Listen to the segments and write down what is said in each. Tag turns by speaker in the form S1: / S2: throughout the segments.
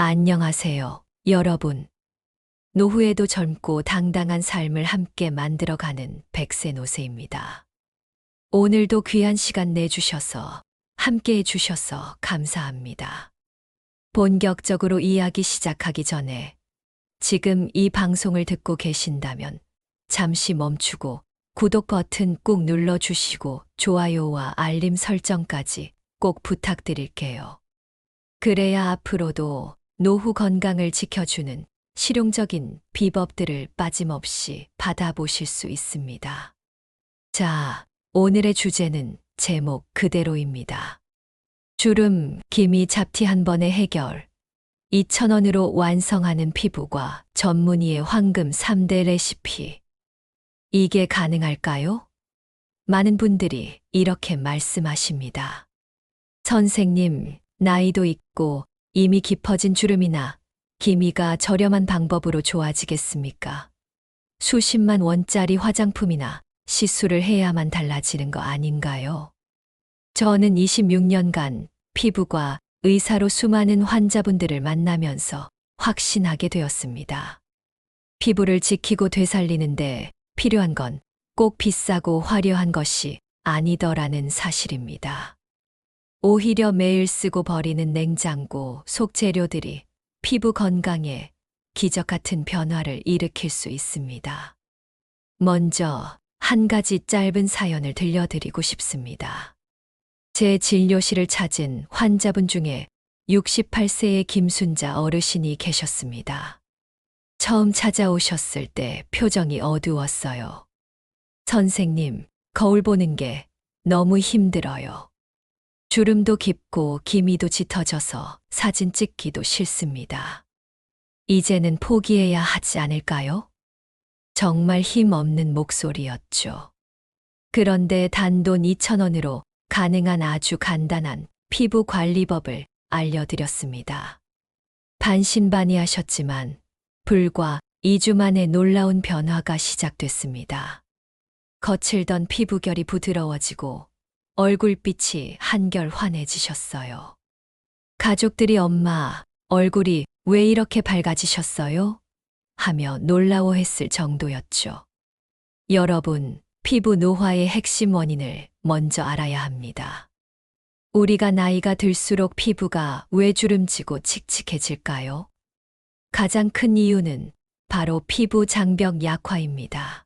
S1: 안녕하세요, 여러분. 노후에도 젊고 당당한 삶을 함께 만들어가는 백세노세입니다. 오늘도 귀한 시간 내주셔서 함께 해주셔서 감사합니다. 본격적으로 이야기 시작하기 전에 지금 이 방송을 듣고 계신다면 잠시 멈추고 구독 버튼 꾹 눌러주시고 좋아요와 알림 설정까지 꼭 부탁드릴게요. 그래야 앞으로도 노후 건강을 지켜주는 실용적인 비법들을 빠짐없이 받아보실 수 있습니다. 자, 오늘의 주제는 제목 그대로입니다. 주름, 기미, 잡티 한 번의 해결. 2,000원으로 완성하는 피부과 전문의의 황금 3대 레시피. 이게 가능할까요? 많은 분들이 이렇게 말씀하십니다. 선생님, 나이도 있고 이미 깊어진 주름이나 기미가 저렴한 방법으로 좋아지겠습니까? 수십만 원짜리 화장품이나 시술을 해야만 달라지는 거 아닌가요? 저는 26년간 피부과 의사로 수많은 환자분들을 만나면서 확신하게 되었습니다. 피부를 지키고 되살리는데 필요한 건 꼭 비싸고 화려한 것이 아니더라는 사실입니다. 오히려 매일 쓰고 버리는 냉장고, 속재료들이 피부 건강에 기적 같은 변화를 일으킬 수 있습니다. 먼저 한 가지 짧은 사연을 들려드리고 싶습니다. 제 진료실을 찾은 환자분 중에 68세의 김순자 어르신이 계셨습니다. 처음 찾아오셨을 때 표정이 어두웠어요. 선생님, 거울 보는 게 너무 힘들어요. 주름도 깊고 기미도 짙어져서 사진 찍기도 싫습니다. 이제는 포기해야 하지 않을까요? 정말 힘없는 목소리였죠. 그런데 단돈 2,000원으로 가능한 아주 간단한 피부 관리법을 알려드렸습니다. 반신반의하셨지만 불과 2주 만에 놀라운 변화가 시작됐습니다. 거칠던 피부결이 부드러워지고 얼굴빛이 한결 환해지셨어요. 가족들이 엄마, 얼굴이 왜 이렇게 밝아지셨어요? 하며 놀라워했을 정도였죠. 여러분, 피부 노화의 핵심 원인을 먼저 알아야 합니다. 우리가 나이가 들수록 피부가 왜 주름지고 칙칙해질까요? 가장 큰 이유는 바로 피부 장벽 약화입니다.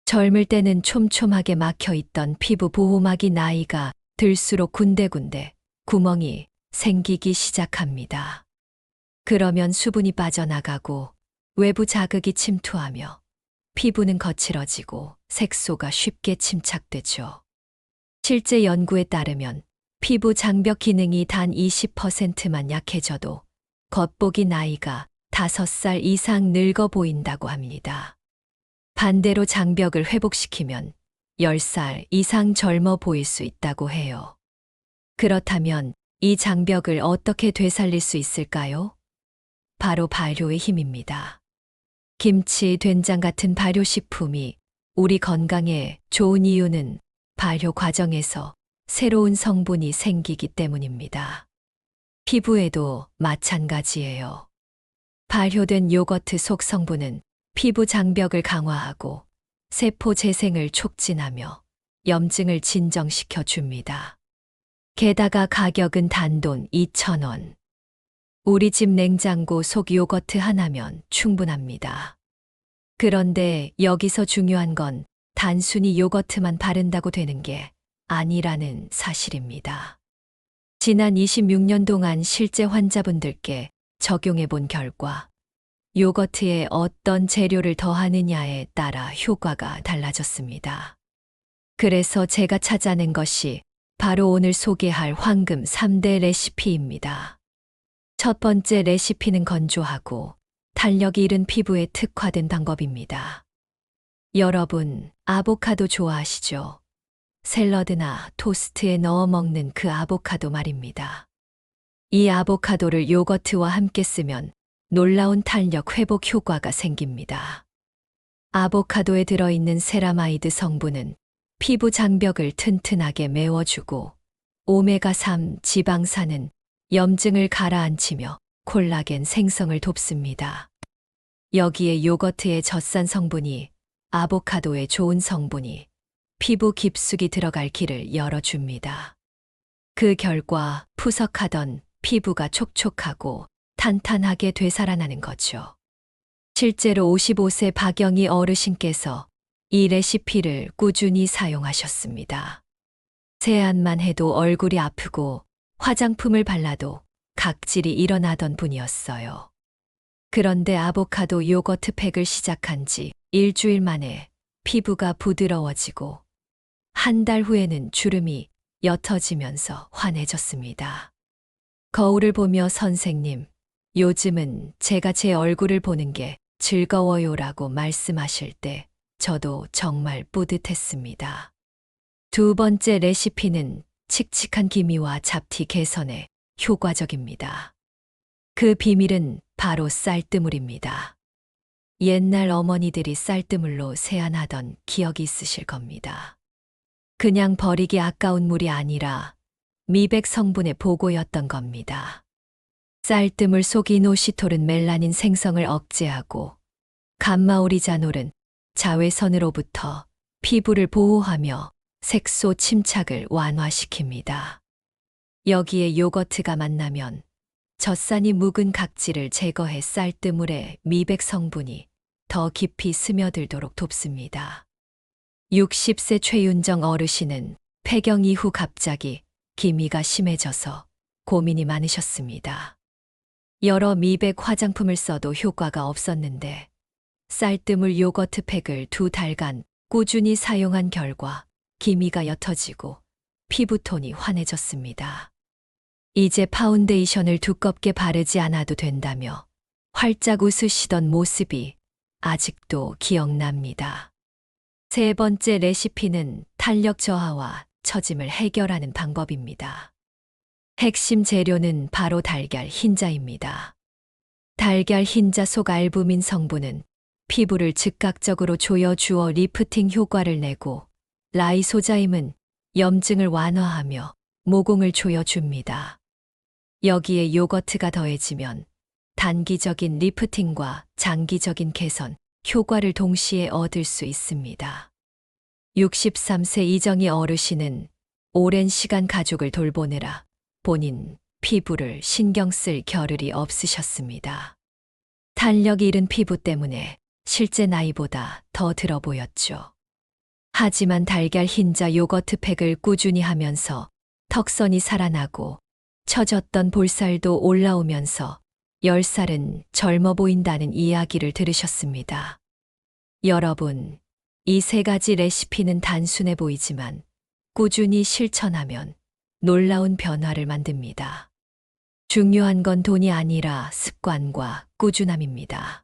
S1: 젊을 때는 촘촘하게 막혀있던 피부 보호막이 나이가 들수록 군데군데 구멍이 생기기 시작합니다. 그러면 수분이 빠져나가고 외부 자극이 침투하며 피부는 거칠어지고 색소가 쉽게 침착되죠. 실제 연구에 따르면 피부 장벽 기능이 단 20%만 약해져도 겉보기 나이가 5살 이상 늙어 보인다고 합니다. 반대로 장벽을 회복시키면 10살 이상 젊어 보일 수 있다고 해요. 그렇다면 이 장벽을 어떻게 되살릴 수 있을까요? 바로 발효의 힘입니다. 김치, 된장 같은 발효식품이 우리 건강에 좋은 이유는 발효 과정에서 새로운 성분이 생기기 때문입니다. 피부에도 마찬가지예요. 발효된 요거트 속 성분은 피부 장벽을 강화하고 세포 재생을 촉진하며 염증을 진정시켜 줍니다. 게다가 가격은 단돈 2,000원. 우리 집 냉장고 속 요거트 하나면 충분합니다. 그런데 여기서 중요한 건 단순히 요거트만 바른다고 되는 게 아니라는 사실입니다. 지난 26년 동안 실제 환자분들께 적용해 본 결과 요거트에 어떤 재료를 더하느냐에 따라 효과가 달라졌습니다. 그래서 제가 찾아낸 것이 바로 오늘 소개할 황금 3대 레시피입니다. 첫 번째 레시피는 건조하고 탄력이 잃은 피부에 특화된 방법입니다. 여러분, 아보카도 좋아하시죠? 샐러드나 토스트에 넣어 먹는 그 아보카도 말입니다. 이 아보카도를 요거트와 함께 쓰면 놀라운 탄력 회복 효과가 생깁니다. 아보카도에 들어있는 세라마이드 성분은 피부 장벽을 튼튼하게 메워주고 오메가3 지방산은 염증을 가라앉히며 콜라겐 생성을 돕습니다. 여기에 요거트의 젖산 성분이, 아보카도의 좋은 성분이 피부 깊숙이 들어갈 길을 열어줍니다. 그 결과 푸석하던 피부가 촉촉하고 탄탄하게 되살아나는 거죠. 실제로 55세 박영희 어르신께서 이 레시피를 꾸준히 사용하셨습니다. 세안만 해도 얼굴이 아프고 화장품을 발라도 각질이 일어나던 분이었어요. 그런데 아보카도 요거트 팩을 시작한 지 일주일 만에 피부가 부드러워지고 한 달 후에는 주름이 옅어지면서 환해졌습니다. 거울을 보며 선생님, 요즘은 제가 제 얼굴을 보는 게 즐거워요라고 말씀하실 때 저도 정말 뿌듯했습니다. 두 번째 레시피는 칙칙한 기미와 잡티 개선에 효과적입니다. 그 비밀은 바로 쌀뜨물입니다. 옛날 어머니들이 쌀뜨물로 세안하던 기억이 있으실 겁니다. 그냥 버리기 아까운 물이 아니라 미백 성분의 보고였던 겁니다. 쌀뜨물 속 이노시톨은 멜라닌 생성을 억제하고 감마오리자놀은 자외선으로부터 피부를 보호하며 색소 침착을 완화시킵니다. 여기에 요거트가 만나면 젖산이 묵은 각질을 제거해 쌀뜨물의 미백 성분이 더 깊이 스며들도록 돕습니다. 60세 최윤정 어르신은 폐경 이후 갑자기 기미가 심해져서 고민이 많으셨습니다. 여러 미백 화장품을 써도 효과가 없었는데 쌀뜨물 요거트 팩을 2달간 꾸준히 사용한 결과 기미가 옅어지고 피부톤이 환해졌습니다. 이제 파운데이션을 두껍게 바르지 않아도 된다며 활짝 웃으시던 모습이 아직도 기억납니다. 세 번째 레시피는 탄력 저하와 처짐을 해결하는 방법입니다. 핵심 재료는 바로 달걀 흰자입니다. 달걀 흰자 속 알부민 성분은 피부를 즉각적으로 조여주어 리프팅 효과를 내고 라이소자임은 염증을 완화하며 모공을 조여줍니다. 여기에 요거트가 더해지면 단기적인 리프팅과 장기적인 개선, 효과를 동시에 얻을 수 있습니다. 63세 이정희 어르신은 오랜 시간 가족을 돌보느라 본인 피부를 신경 쓸 겨를이 없으셨습니다. 탄력 잃은 피부 때문에 실제 나이보다 더 들어 보였죠. 하지만 달걀 흰자 요거트 팩을 꾸준히 하면서 턱선이 살아나고 처졌던 볼살도 올라오면서 10살은 젊어 보인다는 이야기를 들으셨습니다. 여러분, 이 세 가지 레시피는 단순해 보이지만 꾸준히 실천하면 놀라운 변화를 만듭니다. 중요한 건 돈이 아니라 습관과 꾸준함입니다.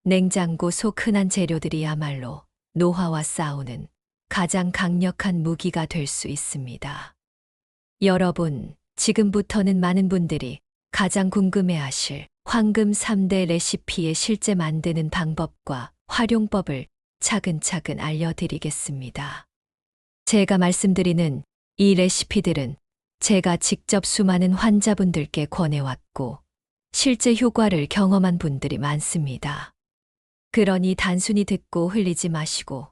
S1: 냉장고 속 흔한 재료들이야말로 노화와 싸우는 가장 강력한 무기가 될 수 있습니다. 여러분, 지금부터는 많은 분들이 가장 궁금해하실 황금 3대 레시피의 실제 만드는 방법과 활용법을 차근차근 알려드리겠습니다. 제가 말씀드리는 이 레시피들은 제가 직접 수많은 환자분들께 권해왔고 실제 효과를 경험한 분들이 많습니다. 그러니 단순히 듣고 흘리지 마시고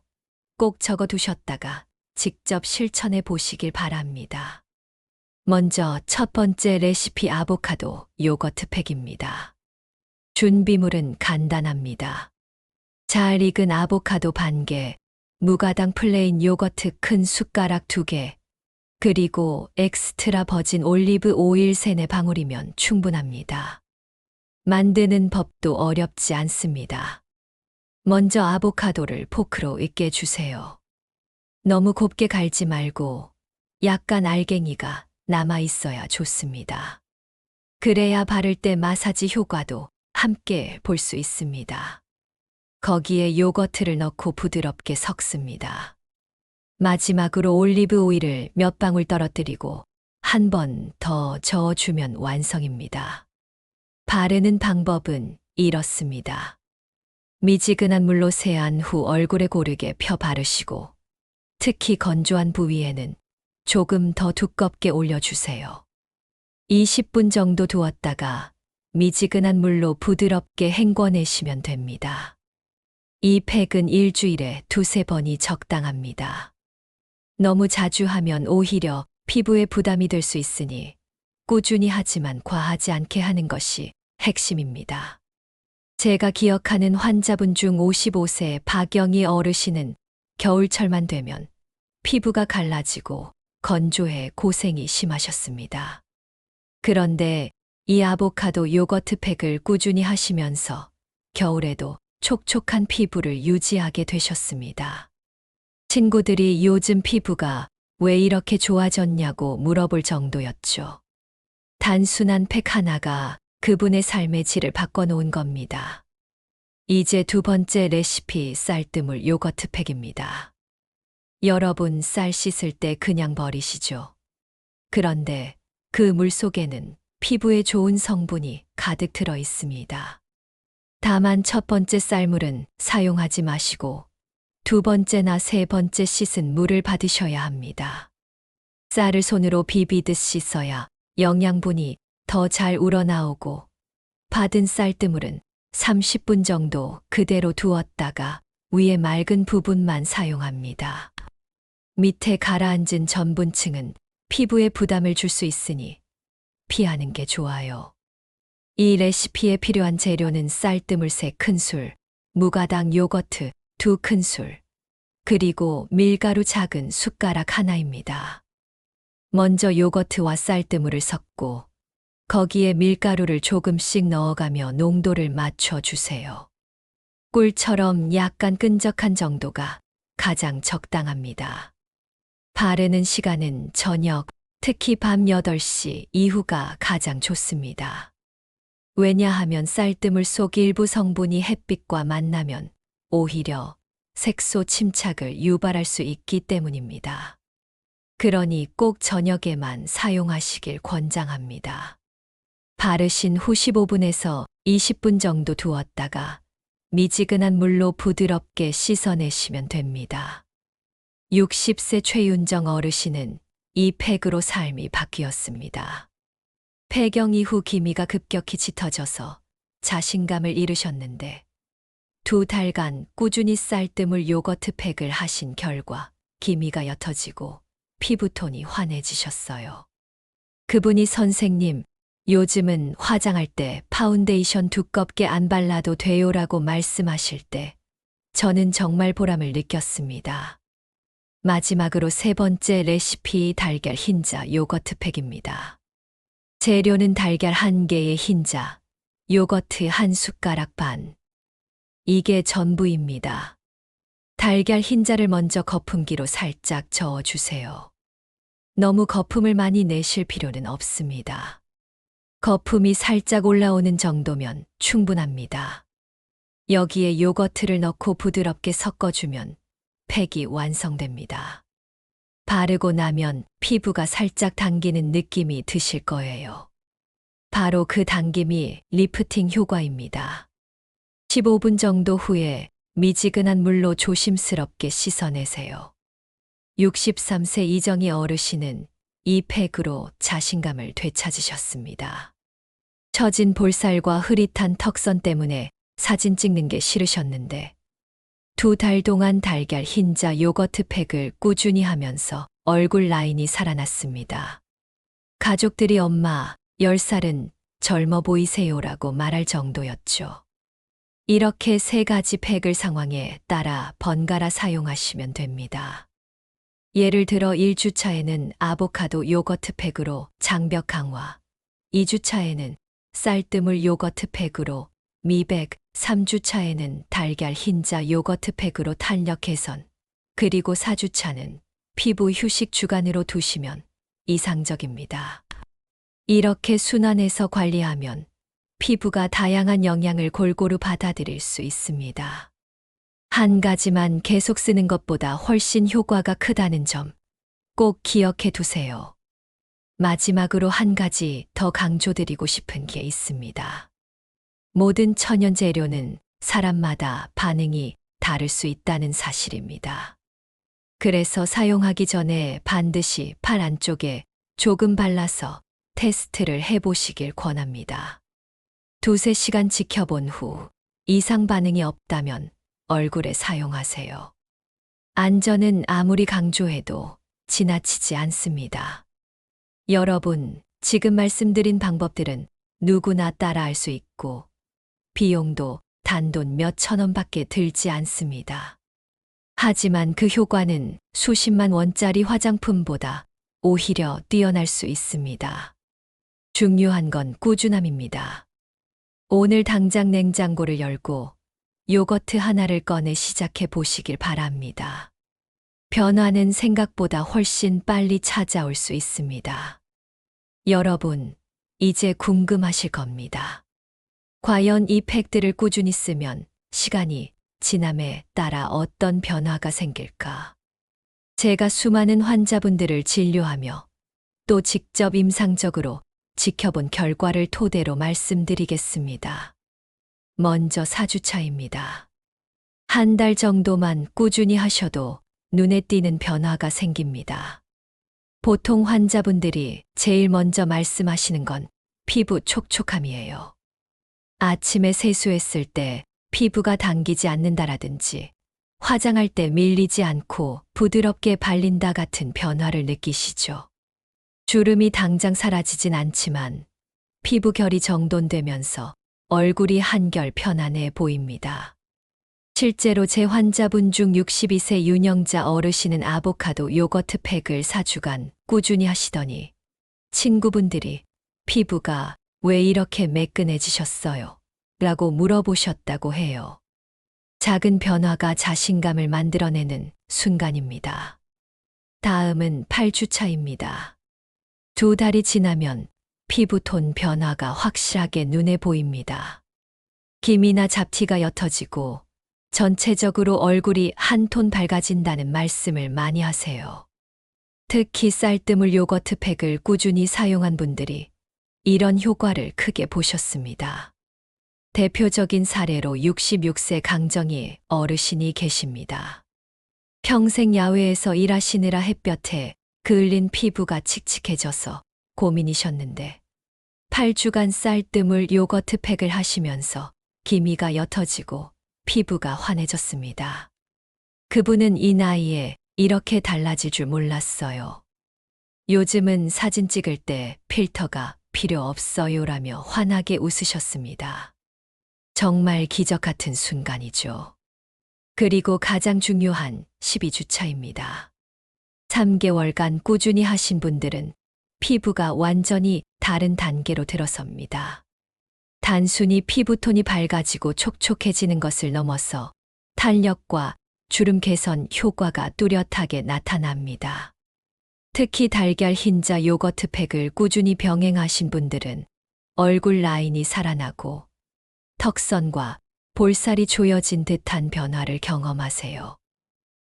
S1: 꼭 적어두셨다가 직접 실천해 보시길 바랍니다. 먼저 첫 번째 레시피 아보카도 요거트 팩입니다. 준비물은 간단합니다. 잘 익은 아보카도 반개, 무가당 플레인 요거트 큰 숟가락 2개, 그리고 엑스트라 버진 올리브 오일 3-4방울이면 충분합니다. 만드는 법도 어렵지 않습니다. 먼저 아보카도를 포크로 익게 주세요. 너무 곱게 갈지 말고 약간 알갱이가 남아 있어야 좋습니다. 그래야 바를 때 마사지 효과도 함께 볼 수 있습니다. 거기에 요거트를 넣고 부드럽게 섞습니다. 마지막으로 올리브 오일을 몇 방울 떨어뜨리고 한 번 더 저어주면 완성입니다. 바르는 방법은 이렇습니다. 미지근한 물로 세안 후 얼굴에 고르게 펴 바르시고 특히 건조한 부위에는 조금 더 두껍게 올려주세요. 20분 정도 두었다가 미지근한 물로 부드럽게 헹궈내시면 됩니다. 이 팩은 일주일에 두세 번이 적당합니다. 너무 자주 하면 오히려 피부에 부담이 될 수 있으니 꾸준히 하지만 과하지 않게 하는 것이 핵심입니다. 제가 기억하는 환자분 중 55세 박영희 어르신은 겨울철만 되면 피부가 갈라지고 건조해 고생이 심하셨습니다. 그런데 이 아보카도 요거트 팩을 꾸준히 하시면서 겨울에도 촉촉한 피부를 유지하게 되셨습니다. 친구들이 요즘 피부가 왜 이렇게 좋아졌냐고 물어볼 정도였죠. 단순한 팩 하나가 그분의 삶의 질을 바꿔놓은 겁니다. 이제 두 번째 레시피 쌀뜨물 요거트 팩입니다. 여러분 쌀 씻을 때 그냥 버리시죠. 그런데 그 물 속에는 피부에 좋은 성분이 가득 들어 있습니다. 다만 첫 번째 쌀물은 사용하지 마시고 두 번째나 세 번째 씻은 물을 받으셔야 합니다. 쌀을 손으로 비비듯 씻어야 영양분이 더 잘 우러나오고 받은 쌀뜨물은 30분 정도 그대로 두었다가 위에 맑은 부분만 사용합니다. 밑에 가라앉은 전분층은 피부에 부담을 줄 수 있으니 피하는 게 좋아요. 이 레시피에 필요한 재료는 쌀뜨물 3큰술, 무가당 요거트 2큰술, 그리고 밀가루 작은 숟가락 하나입니다. 먼저 요거트와 쌀뜨물을 섞고 거기에 밀가루를 조금씩 넣어가며 농도를 맞춰주세요. 꿀처럼 약간 끈적한 정도가 가장 적당합니다. 바르는 시간은 저녁, 특히 밤 8시 이후가 가장 좋습니다. 왜냐하면 쌀뜨물 속 일부 성분이 햇빛과 만나면 오히려 색소 침착을 유발할 수 있기 때문입니다. 그러니 꼭 저녁에만 사용하시길 권장합니다. 바르신 후 15분에서 20분 정도 두었다가 미지근한 물로 부드럽게 씻어내시면 됩니다. 60세 최윤정 어르신은 이 팩으로 삶이 바뀌었습니다. 폐경 이후 기미가 급격히 짙어져서 자신감을 잃으셨는데 2달간 꾸준히 쌀뜨물 요거트 팩을 하신 결과 기미가 옅어지고 피부톤이 환해지셨어요. 그분이 선생님, 요즘은 화장할 때 파운데이션 두껍게 안 발라도 돼요라고 말씀하실 때 저는 정말 보람을 느꼈습니다. 마지막으로 세 번째 레시피 달걀 흰자 요거트 팩입니다. 재료는 달걀 1개의 흰자, 요거트 1숟가락 반. 이게 전부입니다. 달걀 흰자를 먼저 거품기로 살짝 저어주세요. 너무 거품을 많이 내실 필요는 없습니다. 거품이 살짝 올라오는 정도면 충분합니다. 여기에 요거트를 넣고 부드럽게 섞어주면 팩이 완성됩니다. 바르고 나면 피부가 살짝 당기는 느낌이 드실 거예요. 바로 그 당김이 리프팅 효과입니다. 15분 정도 후에 미지근한 물로 조심스럽게 씻어내세요. 63세 이정희 어르신은 이 팩으로 자신감을 되찾으셨습니다. 처진 볼살과 흐릿한 턱선 때문에 사진 찍는 게 싫으셨는데 2달 동안 달걀 흰자 요거트 팩을 꾸준히 하면서 얼굴 라인이 살아났습니다. 가족들이 엄마 10살은 젊어 보이세요라고 말할 정도였죠. 이렇게 3가지 팩을 상황에 따라 번갈아 사용하시면 됩니다. 예를 들어 1주차에는 아보카도 요거트 팩으로 장벽 강화, 2주차에는 쌀뜨물 요거트 팩으로 미백, 3주차에는 달걀 흰자 요거트 팩으로 탄력 개선, 그리고 4주차는 피부 휴식 주간으로 두시면 이상적입니다. 이렇게 순환해서 관리하면 피부가 다양한 영양을 골고루 받아들일 수 있습니다. 한 가지만 계속 쓰는 것보다 훨씬 효과가 크다는 점 꼭 기억해 두세요. 마지막으로 한 가지 더 강조드리고 싶은 게 있습니다. 모든 천연 재료는 사람마다 반응이 다를 수 있다는 사실입니다. 그래서 사용하기 전에 반드시 팔 안쪽에 조금 발라서 테스트를 해보시길 권합니다. 두세 시간 지켜본 후 이상 반응이 없다면 얼굴에 사용하세요. 안전은 아무리 강조해도 지나치지 않습니다. 여러분, 지금 말씀드린 방법들은 누구나 따라할 수 있고 비용도 단돈 몇천 원밖에 들지 않습니다. 하지만 그 효과는 수십만 원짜리 화장품보다 오히려 뛰어날 수 있습니다. 중요한 건 꾸준함입니다. 오늘 당장 냉장고를 열고 요거트 하나를 꺼내 시작해 보시길 바랍니다. 변화는 생각보다 훨씬 빨리 찾아올 수 있습니다. 여러분, 이제 궁금하실 겁니다. 과연 이 팩들을 꾸준히 쓰면 시간이 지남에 따라 어떤 변화가 생길까? 제가 수많은 환자분들을 진료하며 또 직접 임상적으로 지켜본 결과를 토대로 말씀드리겠습니다. 먼저 4주차입니다. 한 달 정도만 꾸준히 하셔도 눈에 띄는 변화가 생깁니다. 보통 환자분들이 제일 먼저 말씀하시는 건 피부 촉촉함이에요. 아침에 세수했을 때 피부가 당기지 않는다라든지 화장할 때 밀리지 않고 부드럽게 발린다 같은 변화를 느끼시죠. 주름이 당장 사라지진 않지만 피부 결이 정돈되면서 얼굴이 한결 편안해 보입니다. 실제로 제 환자분 중 62세 유년자 어르신은 아보카도 요거트 팩을 4주간 꾸준히 하시더니 친구분들이 피부가 왜 이렇게 매끈해지셨어요? 라고 물어보셨다고 해요. 작은 변화가 자신감을 만들어내는 순간입니다. 다음은 8주차입니다. 2달이 지나면 피부톤 변화가 확실하게 눈에 보입니다. 기미나 잡티가 옅어지고 전체적으로 얼굴이 한 톤 밝아진다는 말씀을 많이 하세요. 특히 쌀뜨물 요거트 팩을 꾸준히 사용한 분들이 이런 효과를 크게 보셨습니다. 대표적인 사례로 66세 강정희 어르신이 계십니다. 평생 야외에서 일하시느라 햇볕에 그을린 피부가 칙칙해져서 고민이셨는데 8주간 쌀뜨물 요거트 팩을 하시면서 기미가 옅어지고 피부가 환해졌습니다. 그분은 이 나이에 이렇게 달라질 줄 몰랐어요. 요즘은 사진 찍을 때 필터가 필요 없어요라며 환하게 웃으셨습니다. 정말 기적 같은 순간이죠. 그리고 가장 중요한 12주차입니다. 3개월간 꾸준히 하신 분들은 피부가 완전히 다른 단계로 들어섭니다. 단순히 피부톤이 밝아지고 촉촉해지는 것을 넘어서 탄력과 주름 개선 효과가 뚜렷하게 나타납니다. 특히 달걀 흰자 요거트 팩을 꾸준히 병행하신 분들은 얼굴 라인이 살아나고 턱선과 볼살이 조여진 듯한 변화를 경험하세요.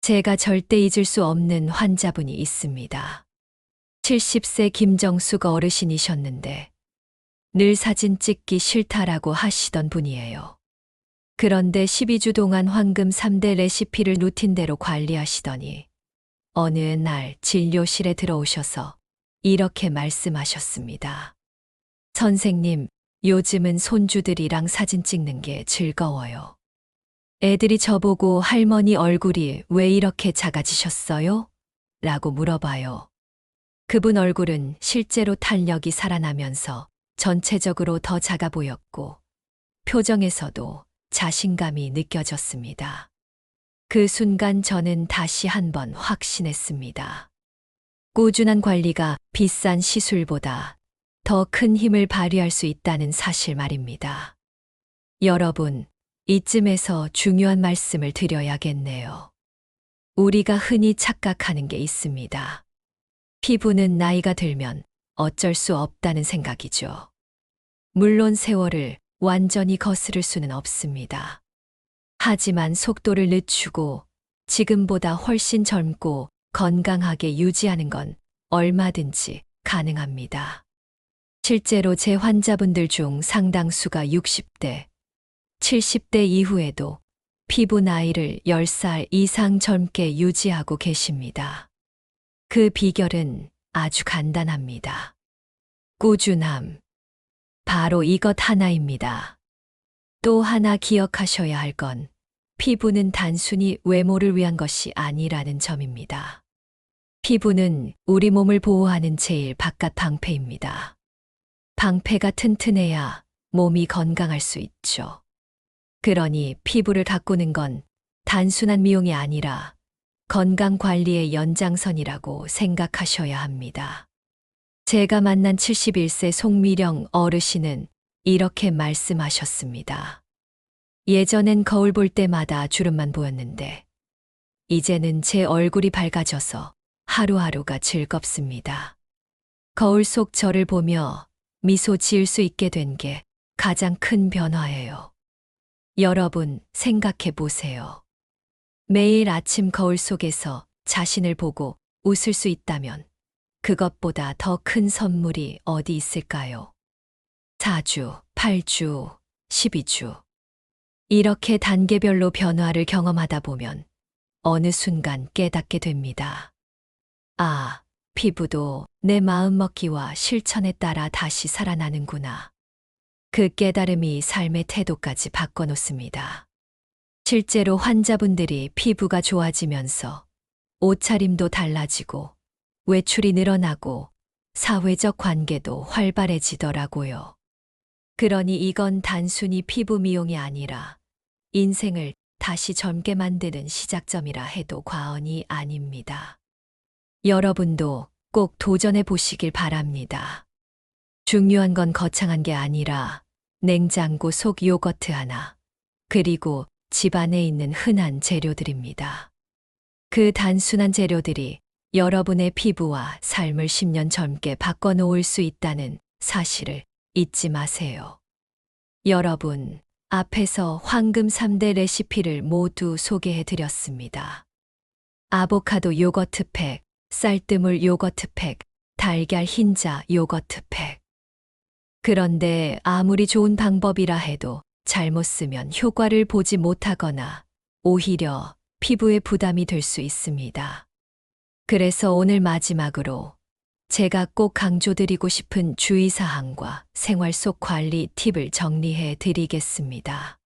S1: 제가 절대 잊을 수 없는 환자분이 있습니다. 70세 김정숙 어르신이셨는데 늘 사진 찍기 싫다라고 하시던 분이에요. 그런데 12주 동안 황금 3대 레시피를 루틴대로 관리하시더니 어느 날 진료실에 들어오셔서 이렇게 말씀하셨습니다. 선생님, 요즘은 손주들이랑 사진 찍는 게 즐거워요. 애들이 저보고 할머니 얼굴이 왜 이렇게 작아지셨어요? 라고 물어봐요. 그분 얼굴은 실제로 탄력이 살아나면서 전체적으로 더 작아 보였고 표정에서도 자신감이 느껴졌습니다. 그 순간 저는 다시 한번 확신했습니다. 꾸준한 관리가 비싼 시술보다 더 큰 힘을 발휘할 수 있다는 사실 말입니다. 여러분, 이쯤에서 중요한 말씀을 드려야겠네요. 우리가 흔히 착각하는 게 있습니다. 피부는 나이가 들면 어쩔 수 없다는 생각이죠. 물론 세월을 완전히 거스를 수는 없습니다. 하지만 속도를 늦추고 지금보다 훨씬 젊고 건강하게 유지하는 건 얼마든지 가능합니다. 실제로 제 환자분들 중 상당수가 60대, 70대 이후에도 피부 나이를 10살 이상 젊게 유지하고 계십니다. 그 비결은 아주 간단합니다. 꾸준함. 바로 이것 하나입니다. 또 하나 기억하셔야 할 건 피부는 단순히 외모를 위한 것이 아니라는 점입니다. 피부는 우리 몸을 보호하는 제일 바깥 방패입니다. 방패가 튼튼해야 몸이 건강할 수 있죠. 그러니 피부를 가꾸는 건 단순한 미용이 아니라 건강 관리의 연장선이라고 생각하셔야 합니다. 제가 만난 71세 송미령 어르신은 이렇게 말씀하셨습니다. 예전엔 거울 볼 때마다 주름만 보였는데 이제는 제 얼굴이 밝아져서 하루하루가 즐겁습니다. 거울 속 저를 보며 미소 지을 수 있게 된 게 가장 큰 변화예요. 여러분 생각해 보세요. 매일 아침 거울 속에서 자신을 보고 웃을 수 있다면 그것보다 더 큰 선물이 어디 있을까요? 4주, 8주, 12주. 이렇게 단계별로 변화를 경험하다 보면 어느 순간 깨닫게 됩니다. 아, 피부도 내 마음먹기와 실천에 따라 다시 살아나는구나. 그 깨달음이 삶의 태도까지 바꿔놓습니다. 실제로 환자분들이 피부가 좋아지면서 옷차림도 달라지고 외출이 늘어나고 사회적 관계도 활발해지더라고요. 그러니 이건 단순히 피부 미용이 아니라 인생을 다시 젊게 만드는 시작점이라 해도 과언이 아닙니다. 여러분도 꼭 도전해 보시길 바랍니다. 중요한 건 거창한 게 아니라 냉장고 속 요거트 하나, 그리고 집 안에 있는 흔한 재료들입니다. 그 단순한 재료들이 여러분의 피부와 삶을 10년 젊게 바꿔놓을 수 있다는 사실을 잊지 마세요. 여러분, 앞에서 황금 3대 레시피를 모두 소개해 드렸습니다. 아보카도 요거트 팩, 쌀뜨물 요거트 팩, 달걀 흰자 요거트 팩. 그런데 아무리 좋은 방법이라 해도 잘못 쓰면 효과를 보지 못하거나 오히려 피부에 부담이 될 수 있습니다. 그래서 오늘 마지막으로 제가 꼭 강조드리고 싶은 주의사항과 생활 속 관리 팁을 정리해 드리겠습니다.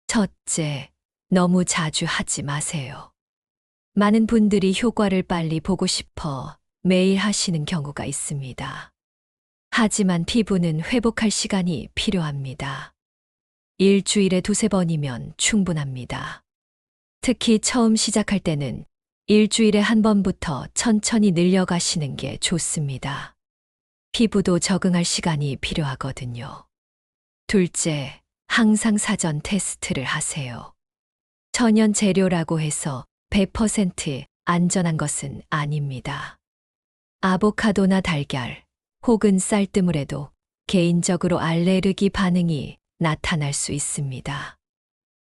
S1: 첫째, 너무 자주 하지 마세요. 많은 분들이 효과를 빨리 보고 싶어 매일 하시는 경우가 있습니다. 하지만 피부는 회복할 시간이 필요합니다. 일주일에 2~3번이면 충분합니다. 특히 처음 시작할 때는 일주일에 1번부터 천천히 늘려가시는 게 좋습니다. 피부도 적응할 시간이 필요하거든요. 둘째, 항상 사전 테스트를 하세요. 천연 재료라고 해서 100% 안전한 것은 아닙니다. 아보카도나 달걀 혹은 쌀뜨물에도 개인적으로 알레르기 반응이 나타날 수 있습니다.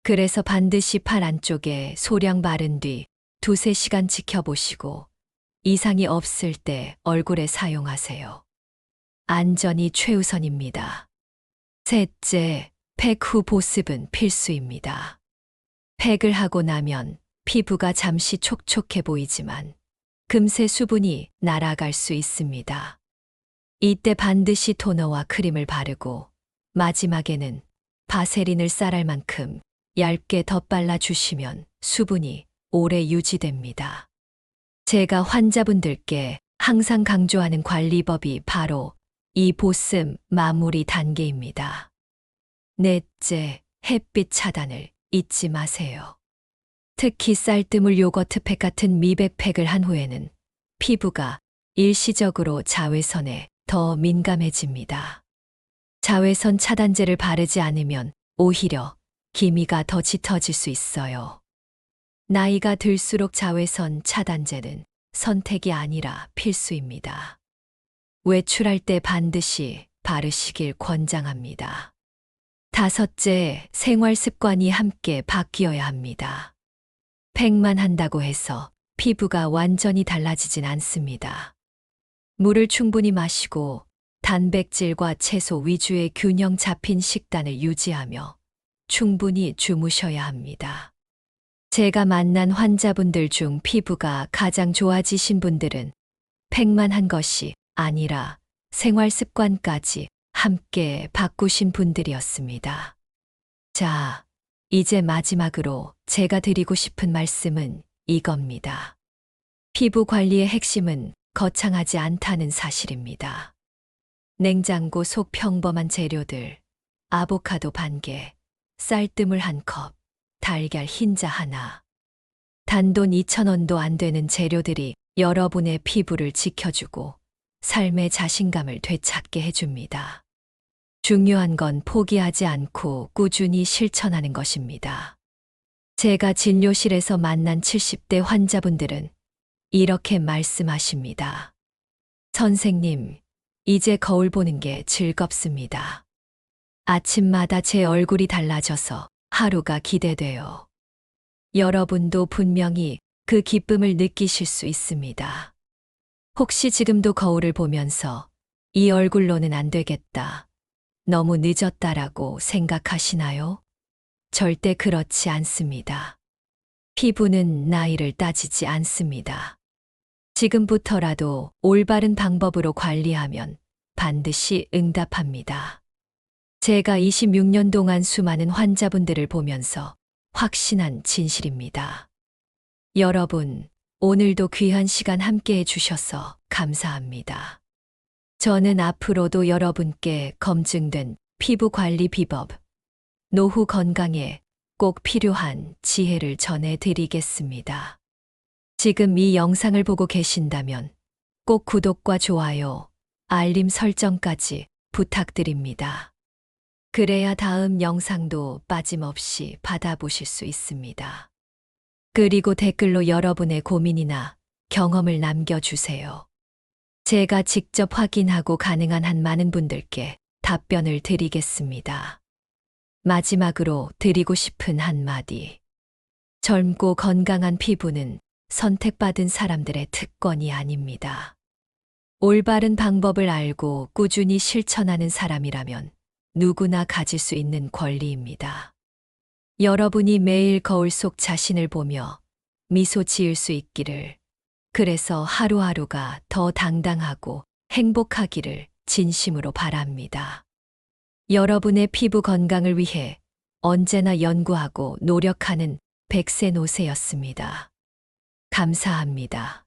S1: 그래서 반드시 팔 안쪽에 소량 바른 뒤 2~3시간 지켜보시고 이상이 없을 때 얼굴에 사용하세요. 안전이 최우선입니다. 셋째, 팩 후 보습은 필수입니다. 팩을 하고 나면 피부가 잠시 촉촉해 보이지만 금세 수분이 날아갈 수 있습니다. 이때 반드시 토너와 크림을 바르고 마지막에는 바세린을 쌀알 만큼 얇게 덧발라 주시면 수분이 오래 유지됩니다. 제가 환자분들께 항상 강조하는 관리법이 바로 이 보습 마무리 단계입니다. 넷째, 햇빛 차단을 잊지 마세요. 특히 쌀뜨물 요거트 팩 같은 미백 팩을 한 후에는 피부가 일시적으로 자외선에 더 민감해집니다. 자외선 차단제를 바르지 않으면 오히려 기미가 더 짙어질 수 있어요. 나이가 들수록 자외선 차단제는 선택이 아니라 필수입니다. 외출할 때 반드시 바르시길 권장합니다. 다섯째, 생활 습관이 함께 바뀌어야 합니다. 팩만 한다고 해서 피부가 완전히 달라지진 않습니다. 물을 충분히 마시고 단백질과 채소 위주의 균형 잡힌 식단을 유지하며 충분히 주무셔야 합니다. 제가 만난 환자분들 중 피부가 가장 좋아지신 분들은 팩만 한 것이 아니라 생활 습관까지 함께 바꾸신 분들이었습니다. 자, 이제 마지막으로 제가 드리고 싶은 말씀은 이겁니다. 피부 관리의 핵심은 거창하지 않다는 사실입니다. 냉장고 속 평범한 재료들, 아보카도 반 개, 쌀뜨물 한 컵, 달걀 흰자 하나. 단돈 2,000원도 안 되는 재료들이 여러분의 피부를 지켜주고 삶의 자신감을 되찾게 해줍니다. 중요한 건 포기하지 않고 꾸준히 실천하는 것입니다. 제가 진료실에서 만난 70대 환자분들은 이렇게 말씀하십니다. 선생님, 이제 거울 보는 게 즐겁습니다. 아침마다 제 얼굴이 달라져서 하루가 기대돼요. 여러분도 분명히 그 기쁨을 느끼실 수 있습니다. 혹시 지금도 거울을 보면서 이 얼굴로는 안 되겠다, 너무 늦었다라고 생각하시나요? 절대 그렇지 않습니다. 피부는 나이를 따지지 않습니다. 지금부터라도 올바른 방법으로 관리하면 반드시 응답합니다. 제가 26년 동안 수많은 환자분들을 보면서 확신한 진실입니다. 여러분, 오늘도 귀한 시간 함께 해주셔서 감사합니다. 저는 앞으로도 여러분께 검증된 피부 관리 비법, 노후 건강에 꼭 필요한 지혜를 전해드리겠습니다. 지금 이 영상을 보고 계신다면 꼭 구독과 좋아요, 알림 설정까지 부탁드립니다. 그래야 다음 영상도 빠짐없이 받아보실 수 있습니다. 그리고 댓글로 여러분의 고민이나 경험을 남겨주세요. 제가 직접 확인하고 가능한 한 많은 분들께 답변을 드리겠습니다. 마지막으로 드리고 싶은 한마디. 젊고 건강한 피부는 선택받은 사람들의 특권이 아닙니다. 올바른 방법을 알고 꾸준히 실천하는 사람이라면 누구나 가질 수 있는 권리입니다. 여러분이 매일 거울 속 자신을 보며 미소 지을 수 있기를, 그래서 하루하루가 더 당당하고 행복하기를 진심으로 바랍니다. 여러분의 피부 건강을 위해 언제나 연구하고 노력하는 백세노세였습니다. 감사합니다.